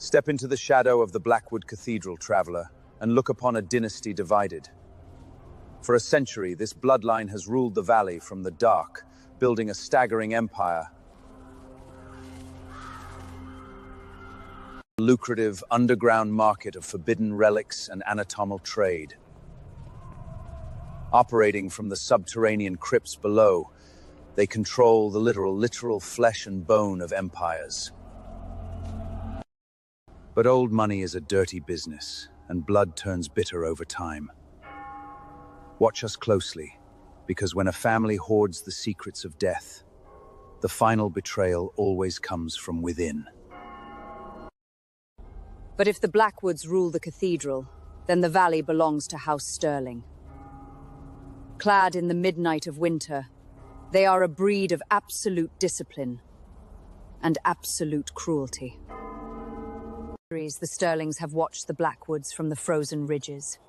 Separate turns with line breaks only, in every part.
Step into the shadow of the Blackwood Cathedral, traveler, and look upon a dynasty divided. For a century, this bloodline has ruled the valley from the dark, building a staggering empire. A lucrative underground market of forbidden relics and anatomical trade. Operating from the subterranean crypts below, they control the literal flesh and bone of empires. But old money is a dirty business, and blood turns bitter over time. Watch us closely, because when a family hoards the secrets of death, the final betrayal always comes from within.
But if the Blackwoods rule the cathedral, then the valley belongs to House Sterling. Clad in the midnight of winter, they are a breed of absolute discipline and absolute cruelty. The Sterlings have watched the Blackwoods from the frozen ridges,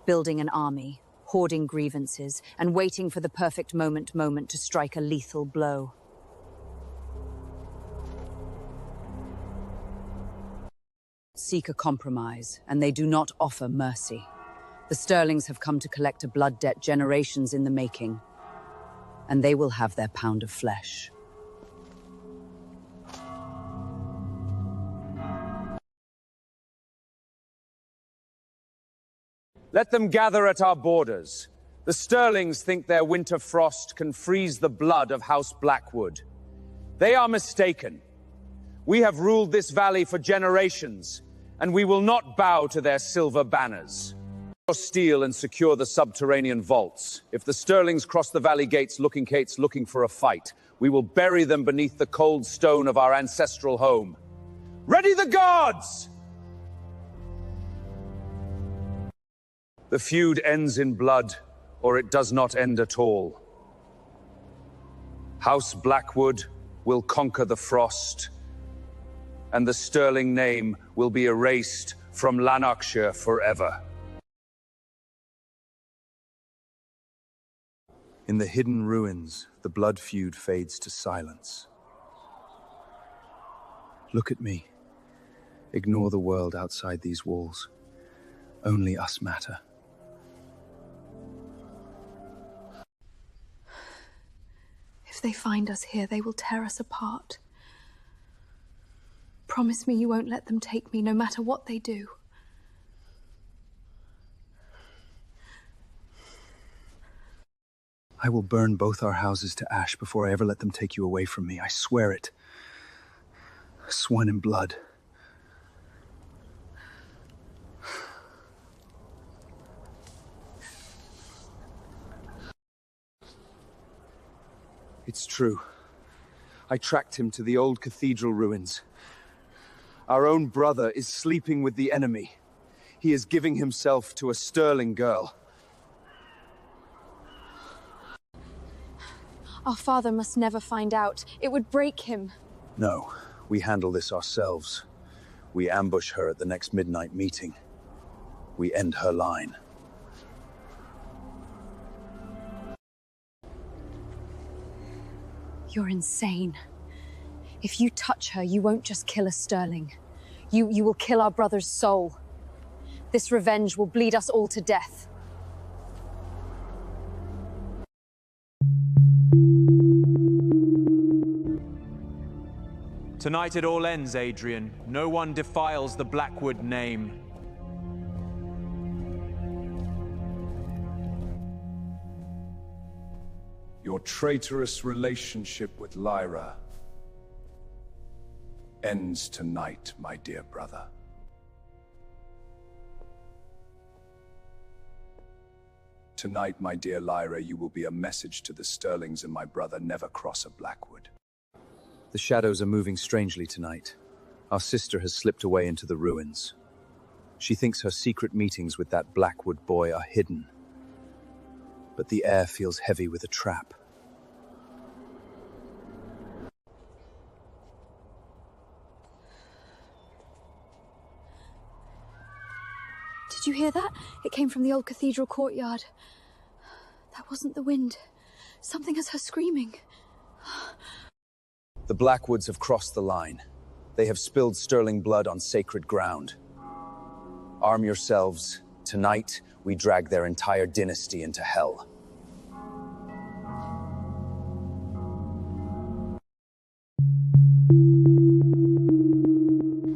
building an army, hoarding grievances, and waiting for the perfect moment to strike a lethal blow. Seek a compromise, and they do not offer mercy. The Sterlings have come to collect a blood debt generations in the making, and they will have their pound of flesh.
Let them gather at our borders. The Sterlings think their winter frost can freeze the blood of House Blackwood. They are mistaken. We have ruled this valley for generations, and we will not bow to their silver banners. Steal and secure the subterranean vaults. If the Sterlings cross the valley gates looking for a fight, we will bury them beneath the cold stone of our ancestral home. Ready the guards! The feud ends in blood, or it does not end at all. House Blackwood will conquer the frost, and the Sterling name will be erased from Lanarkshire forever. In the hidden ruins, the blood feud fades to silence. Look at me. Ignore the world outside these walls. Only us matter.
If they find us here, they will tear us apart. Promise me you won't let them take me, no matter what they do.
I will burn both our houses to ash before I ever let them take you away from me. I swear it. Sworn in blood. It's true. I tracked him to the old cathedral ruins. Our own brother is sleeping with the enemy. He is giving himself to a Sterling girl.
Our father must never find out. It would break him.
No, we handle this ourselves. We ambush her at the next midnight meeting. We end her line.
You're insane. If you touch her, you won't just kill a Sterling. You will kill our brother's soul. This revenge will bleed us all to death.
Tonight it all ends, Adrian. No one defiles the Blackwood name.
Your traitorous relationship with Lyra ends tonight, my dear brother. Tonight, my dear Lyra, you will be a message to the Sterlings and my brother never cross a Blackwood.
The shadows are moving strangely tonight. Our sister has slipped away into the ruins. She thinks her secret meetings with that Blackwood boy are hidden. But the air feels heavy with a trap.
Did you hear that? It came from the old cathedral courtyard. That wasn't the wind. Something has her screaming.
The Blackwoods have crossed the line. They have spilled Sterling blood on sacred ground. Arm yourselves. Tonight, we drag their entire dynasty into hell.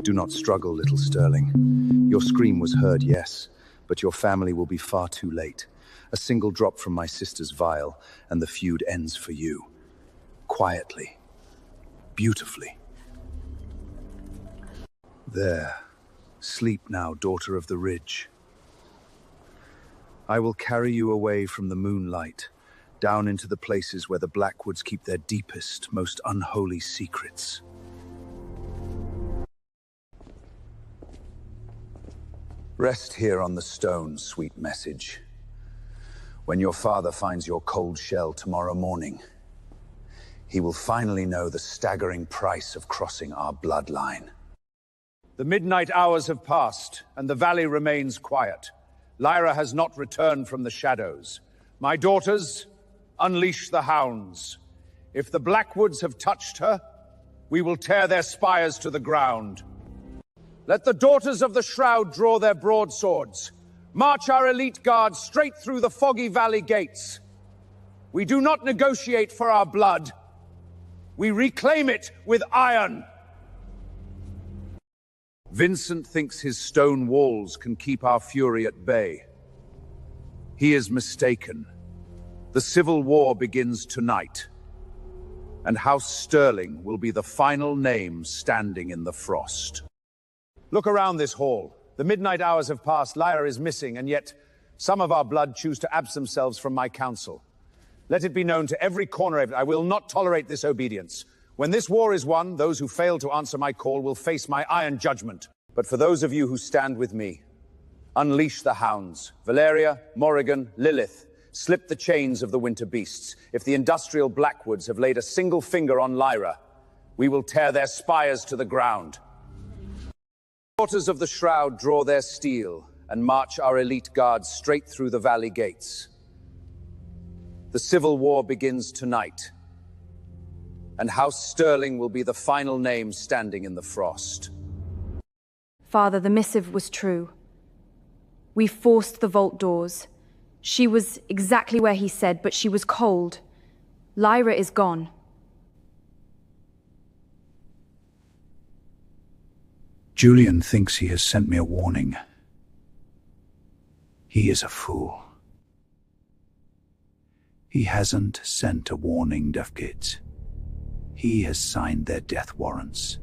Do not struggle, little Sterling. Your scream was heard, yes, but your family will be far too late. A single drop from my sister's vial, and the feud ends for you. Quietly. Beautifully. There. Sleep now, daughter of the Ridge. I will carry you away from the moonlight, down into the places where the Blackwoods keep their deepest, most unholy secrets. Rest here on the stone, sweet message. When your father finds your cold shell tomorrow morning, he will finally know the staggering price of crossing our bloodline. The midnight hours have passed, and the valley remains quiet. Lyra has not returned from the shadows. My daughters, unleash the hounds. If the Blackwoods have touched her, we will tear their spires to the ground. Let the daughters of the Shroud draw their broadswords. March our elite guards straight through the foggy valley gates. We do not negotiate for our blood. We reclaim it with iron. Vincent thinks his stone walls can keep our fury at bay. He is mistaken. The Civil War begins tonight, and House Sterling will be the final name standing in the frost. Look around this hall. The midnight hours have passed, Lyra is missing, and yet some of our blood choose to absent themselves from my council. Let it be known to every corner of it, I will not tolerate this obedience. When this war is won, those who fail to answer my call will face my iron judgment. But for those of you who stand with me, unleash the hounds. Valeria, Morrigan, Lilith, slip the chains of the winter beasts. If the industrial Blackwoods have laid a single finger on Lyra, we will tear their spires to the ground. Daughters of the Shroud draw their steel and march our elite guards straight through the valley gates. The Civil War begins tonight, and House Sterling will be the final name standing in the frost.
Father, the missive was true. We forced the vault doors. She was exactly where he said, but she was cold. Lyra is gone.
Julian thinks he has sent me a warning. He is a fool. He hasn't sent a warning, Defgate. He has signed their death warrants.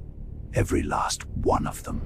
Every last one of them.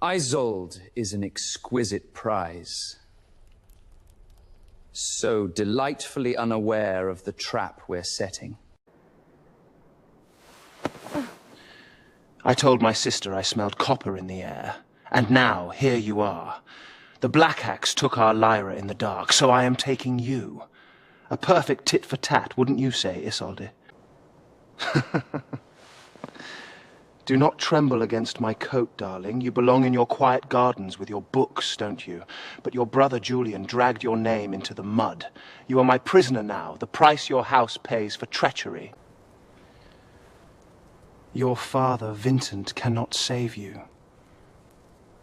Isolde is an exquisite prize. So delightfully unaware of the trap we're setting.
I told my sister I smelled copper in the air, and now here you are. The Black Axe took our Lyra in the dark, so I am taking you. A perfect tit for tat, wouldn't you say, Isolde? Do not tremble against my coat, darling. You belong in your quiet gardens with your books, don't you? But your brother Julian dragged your name into the mud. You are my prisoner now, the price your house pays for treachery. Your father, Vincent, cannot save you.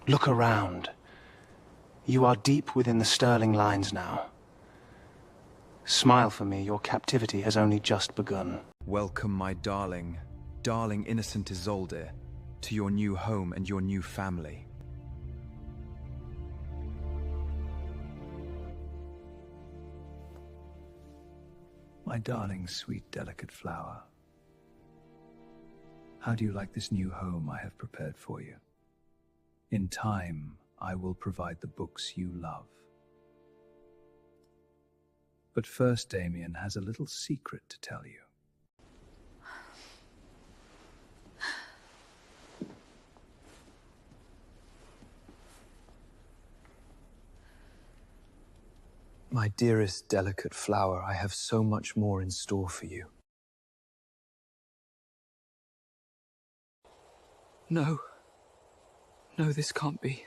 Look around. You are deep within the Sterling lines now. Smile for me, your captivity has only just begun.
Welcome, my darling, darling innocent Isolde, to your new home and your new family.
My darling, sweet, delicate flower. How do you like this new home I have prepared for you? In time, I will provide the books you love. But first, Damien has a little secret to tell you.
My dearest, delicate flower, I have so much more in store for you. No. No, this can't be.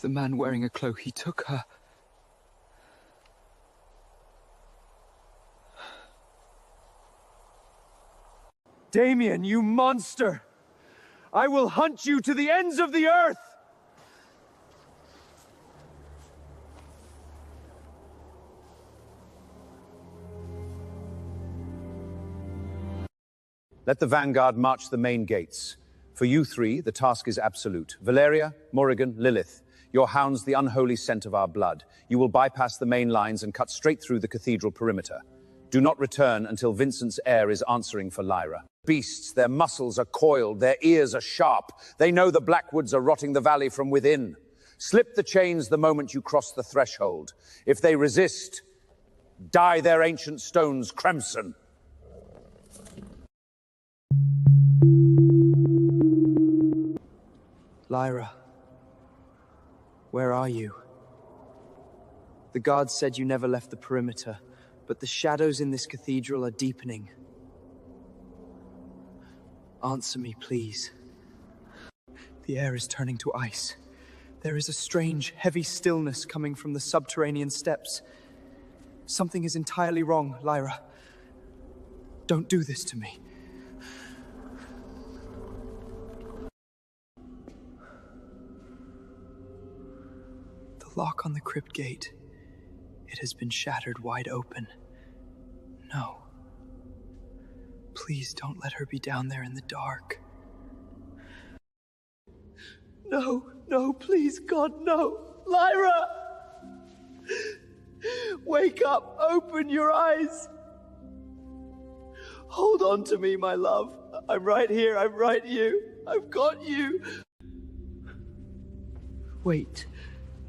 The man wearing a cloak, he took her.
Damien, you monster! I will hunt you to the ends of the earth! Let the vanguard march the main gates. For you three, the task is absolute. Valeria, Morrigan, Lilith, your hounds the unholy scent of our blood. You will bypass the main lines and cut straight through the cathedral perimeter. Do not return until Vincent's heir is answering for Lyra. Beasts, their muscles are coiled, their ears are sharp. They know the Blackwoods are rotting the valley from within. Slip the chains the moment you cross the threshold. If they resist, dye their ancient stones crimson.
Lyra, where are you? The guards said you never left the perimeter, but the shadows in this cathedral are deepening. Answer me, please. The air is turning to ice. There is a strange, heavy stillness coming from the subterranean steps. Something is entirely wrong, Lyra. Don't do this to me. The lock on the crypt gate. It has been shattered wide open. No. Please don't let her be down there in the dark. No, no, please, God, no. Lyra! Wake up, open your eyes. Hold on to me, my love. I'm right here, I'm right here. I've got you. Wait,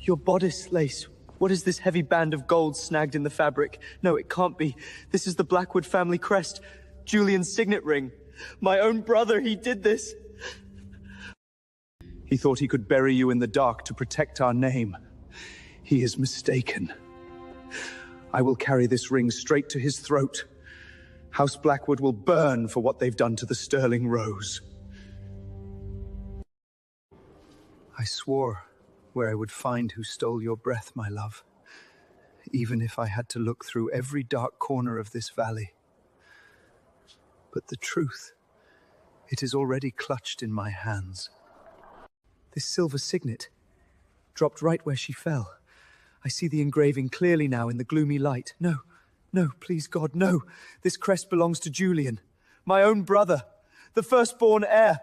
your bodice lace. What is this heavy band of gold snagged in the fabric? No, it can't be. This is the Blackwood family crest. Julian's signet ring. My own brother, he did this.
He thought he could bury you in the dark to protect our name. He is mistaken. I will carry this ring straight to his throat. House Blackwood will burn for what they've done to the Sterling Rose. I swore where I would find who stole your breath, my love, even if I had to look through every dark corner of this valley. But the truth, it is already clutched in my hands. This silver signet dropped right where she fell. I see the engraving clearly now in the gloomy light. No, no, please God, no. This crest belongs to Julian, my own brother, the firstborn heir.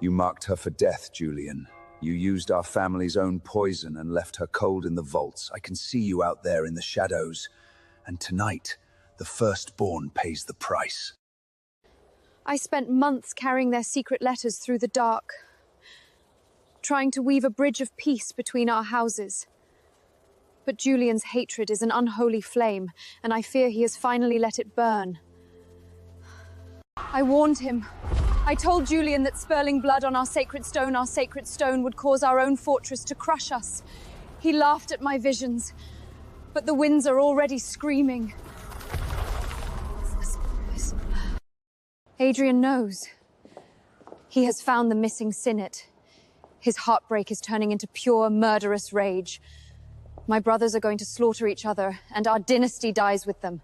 You marked her for death, Julian. You used our family's own poison and left her cold in the vaults. I can see you out there in the shadows. And tonight, the firstborn pays the price.
I spent months carrying their secret letters through the dark, trying to weave a bridge of peace between our houses. But Julian's hatred is an unholy flame, and I fear he has finally let it burn. I warned him. I told Julian that spurling blood on our sacred stone would cause our own fortress to crush us. He laughed at my visions, but the winds are already screaming. Adrian knows. He has found the missing signet. His heartbreak is turning into pure, murderous rage. My brothers are going to slaughter each other, and our dynasty dies with them.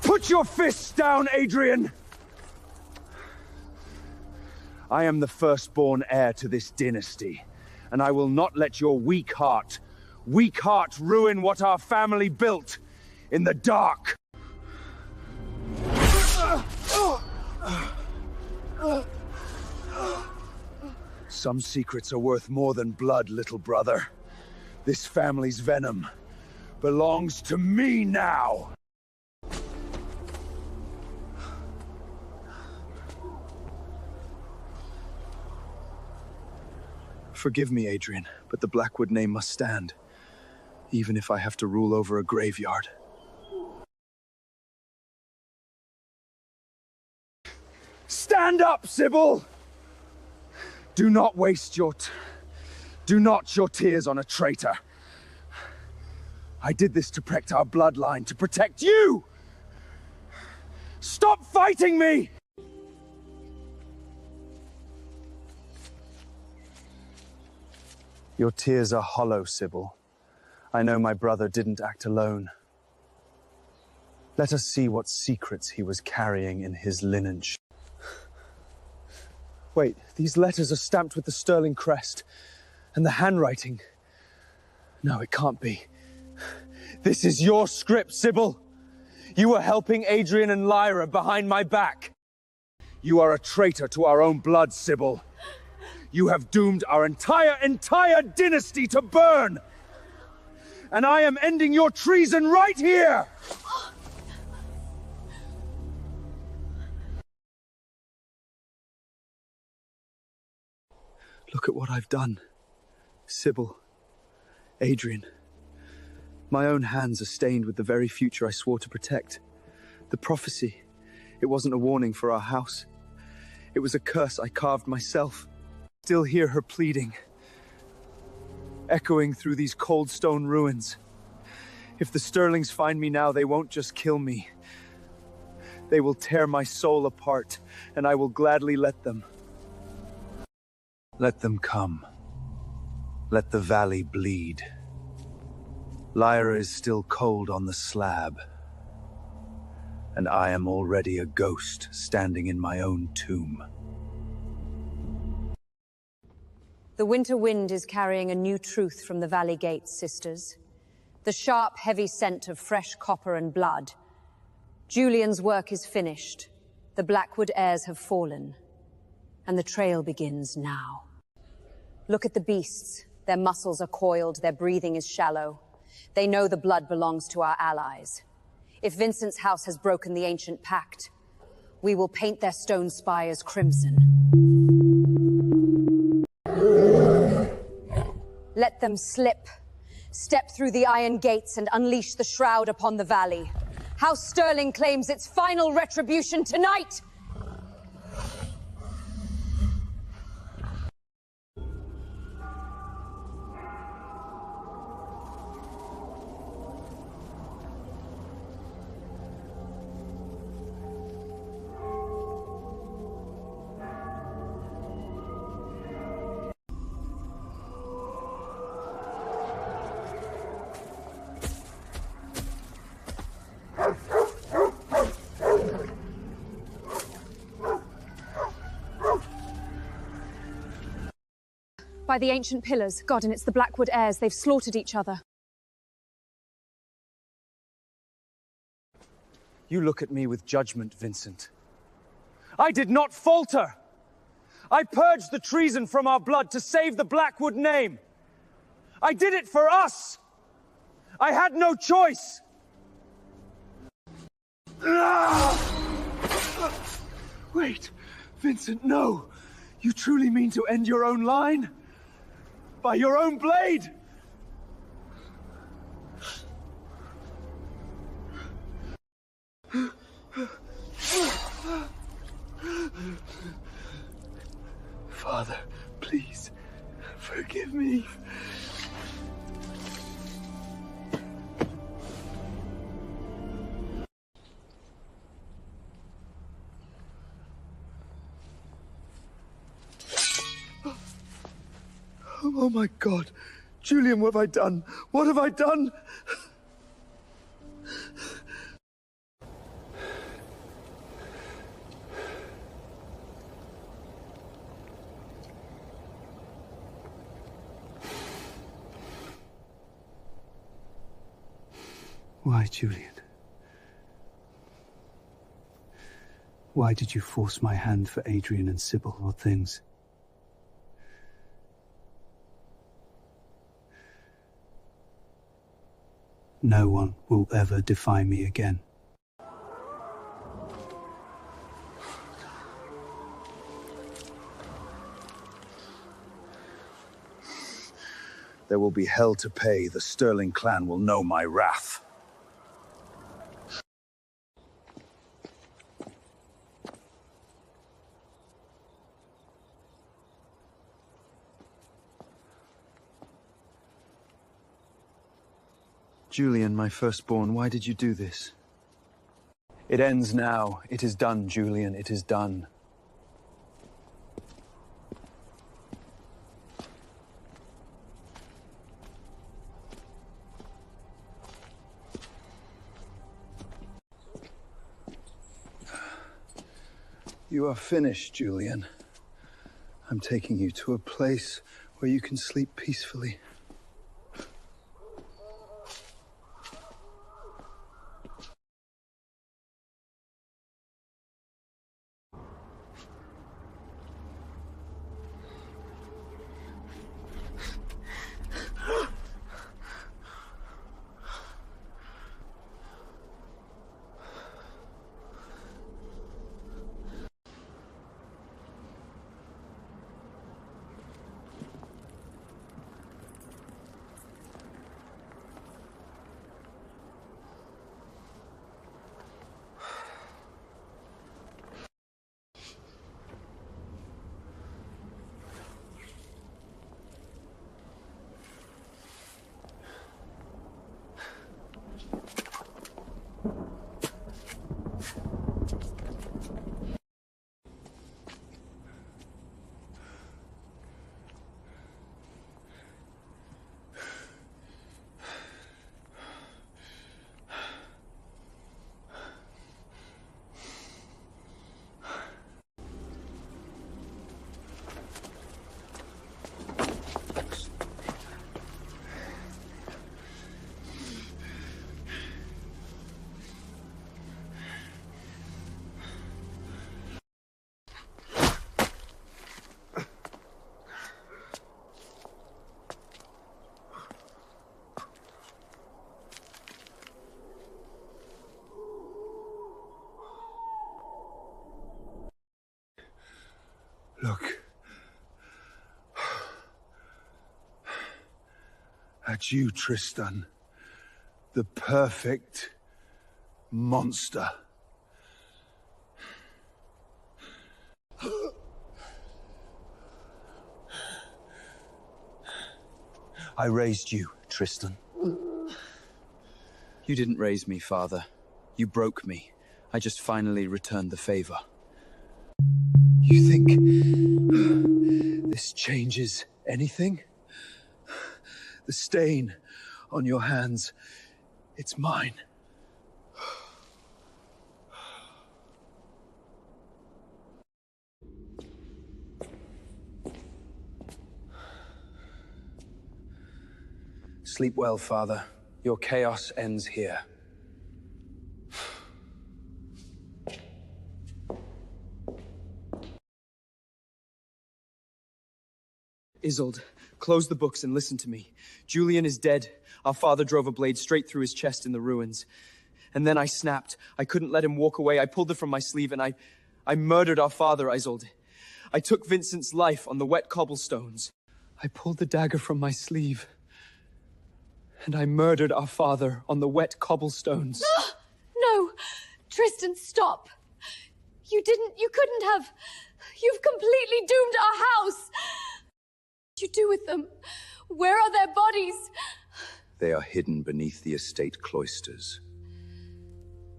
Put your fists down, Adrian! I am the firstborn heir to this dynasty, and I will not let your weak heart ruin what our family built in the dark. Some secrets are worth more than blood, little brother. This family's venom belongs to me now!
Forgive me, Adrian, but the Blackwood name must stand, even if I have to rule over a graveyard.
Stand up, Sybil! Do not waste your tears on a traitor. I did this to protect our bloodline, to protect you! Stop fighting me!
Your tears are hollow, Sybil. I know my brother didn't act alone. Let us see what secrets he was carrying in his linen.
Wait, these letters are stamped with the Sterling crest, and the handwriting. No, it can't be. This is your script, Sybil. You were helping Adrian and Lyra behind my back. You are a traitor to our own blood, Sybil. You have doomed our entire dynasty to burn! And I am ending your treason right here!
Look at what I've done. Sybil, Adrian. My own hands are stained with the very future I swore to protect. The prophecy, it wasn't a warning for our house. It was a curse I carved myself. Still hear her pleading, echoing through these cold stone ruins. If the Sterlings find me now, they won't just kill me. They will tear my soul apart, and I will gladly let them. Let them come. Let the valley bleed. Lyra is still cold on the slab, and I am already a ghost standing in my own tomb.
The winter wind is carrying a new truth from the valley gates, sisters. The sharp, heavy scent of fresh copper and blood. Julian's work is finished. The Blackwood heirs have fallen. And the trail begins now. Look at the beasts. Their muscles are coiled, their breathing is shallow. They know the blood belongs to our allies. If Vincent's house has broken the ancient pact, we will paint their stone spires crimson. Let them slip. Step through the iron gates and unleash the shroud upon the valley. House Sterling claims its final retribution tonight!
By the ancient pillars. God, and it's the Blackwood heirs. They've slaughtered each other.
You look at me with judgment, Vincent. I did not falter! I purged the treason from our blood to save the Blackwood name! I did it for us! I had no choice!
Wait, Vincent, no! You truly mean to end your own line? By your own blade? Father, please, forgive me. Oh my God. Julian, what have I done? What have I done? Why, Julian? Why did you force my hand for Adrian and Sybil? What things? No one will ever defy me again.
There will be hell to pay. The Sterling clan will know my wrath.
Julian, my firstborn, why did you do this? It ends now. It is done, Julian. It is done.
You are finished, Julian. I'm taking you to a place where you can sleep peacefully. Look. At you, Tristan. The perfect monster.
I raised you, Tristan. You didn't raise me, Father. You broke me. I just finally returned the favor. You think this changes anything? The stain on your hands, it's mine. Sleep well, Father. Your chaos ends here.
Isolde, close the books and listen to me. Julian is dead. Our father drove a blade straight through his chest in the ruins. And then I snapped. I couldn't let him walk away. I pulled it from my sleeve and I murdered our father, Isolde. I took Vincent's life on the wet cobblestones. I pulled the dagger from my sleeve. And I murdered our father on the wet cobblestones.
No! Tristan, stop! You couldn't have. You've completely doomed our house! What did you do with them? Where are their bodies?
They are hidden beneath the estate cloisters.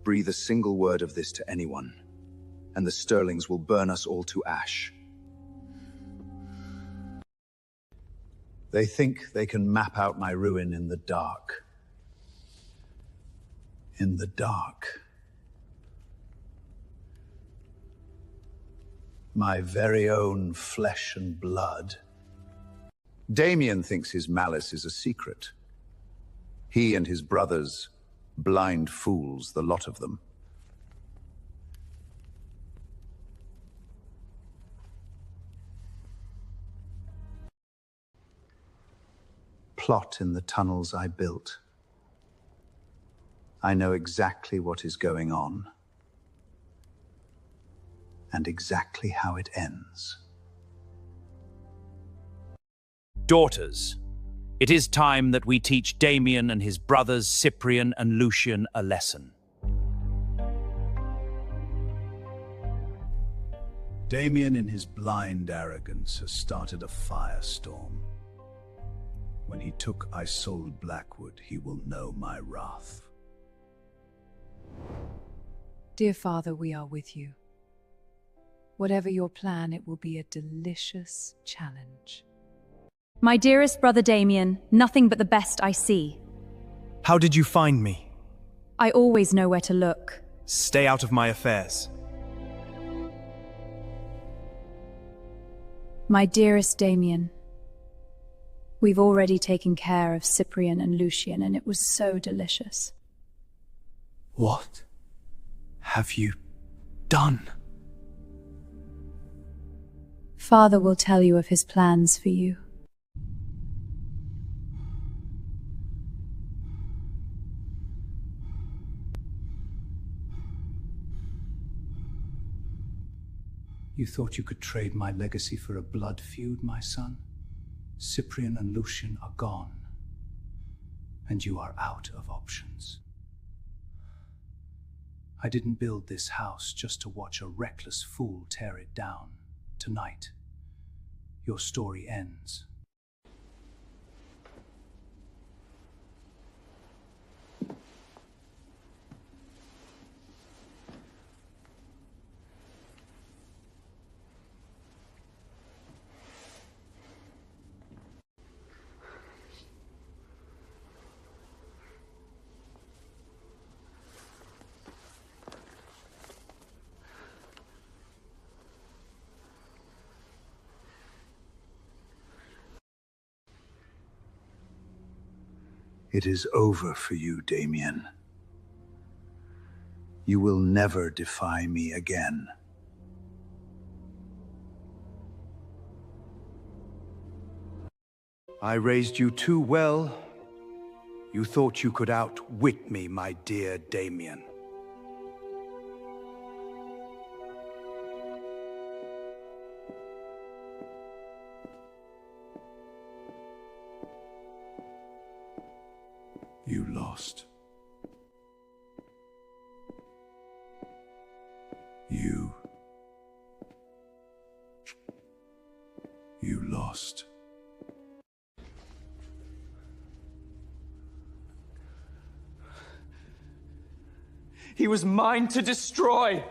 Breathe a single word of this to anyone, and the Sterlings will burn us all to ash. They think they can map out my ruin in the dark. In the dark. My very own flesh and blood. Damien thinks his malice is a secret. He and his brothers, blind fools, the lot of them.
plot in the tunnels I built. I know exactly what is going on, and exactly how it ends.
Daughters, it is time that we teach Damien and his brothers Cyprian and Lucian a lesson.
Damien, in his blind arrogance, has started a firestorm. When he took Isolde Blackwood, he will know my wrath.
Dear Father, we are with you. Whatever your plan, it will be a delicious challenge.
My dearest brother Damien, nothing but the best I see.
How did you find me?
I always know where to look.
Stay out of my affairs.
My dearest Damien, we've already taken care of Cyprian and Lucian, and it was so delicious.
What have you done?
Father will tell you of his plans for you.
You thought you could trade my legacy for a blood feud, my son? Cyprian and Lucian are gone, and you are out of options. I didn't build this house just to watch a reckless fool tear it down. Tonight, your story ends.
It is over for you, Damien. You will never defy me again.
I raised you too well. You thought you could outwit me, my dear Damien.
You lost. You lost.
He was mine to destroy.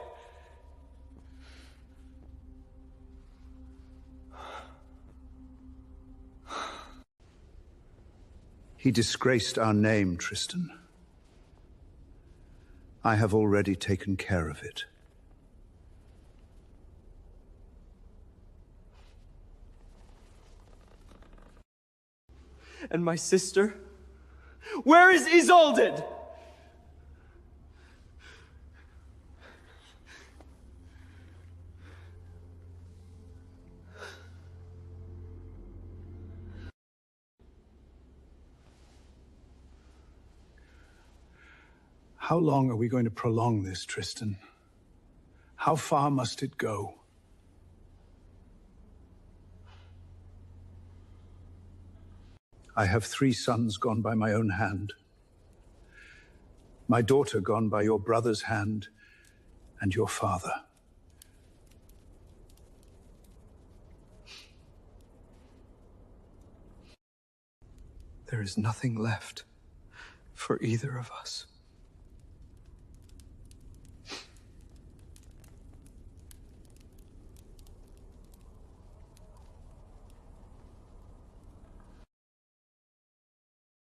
He disgraced our name, Tristan. I have already taken care of it.
And my sister? Where is Isolde?
How long are we going to prolong this, Tristan? How far must it go? I have 3 sons gone by my own hand. My daughter gone by your brother's hand, and your father.
There is nothing left for either of us.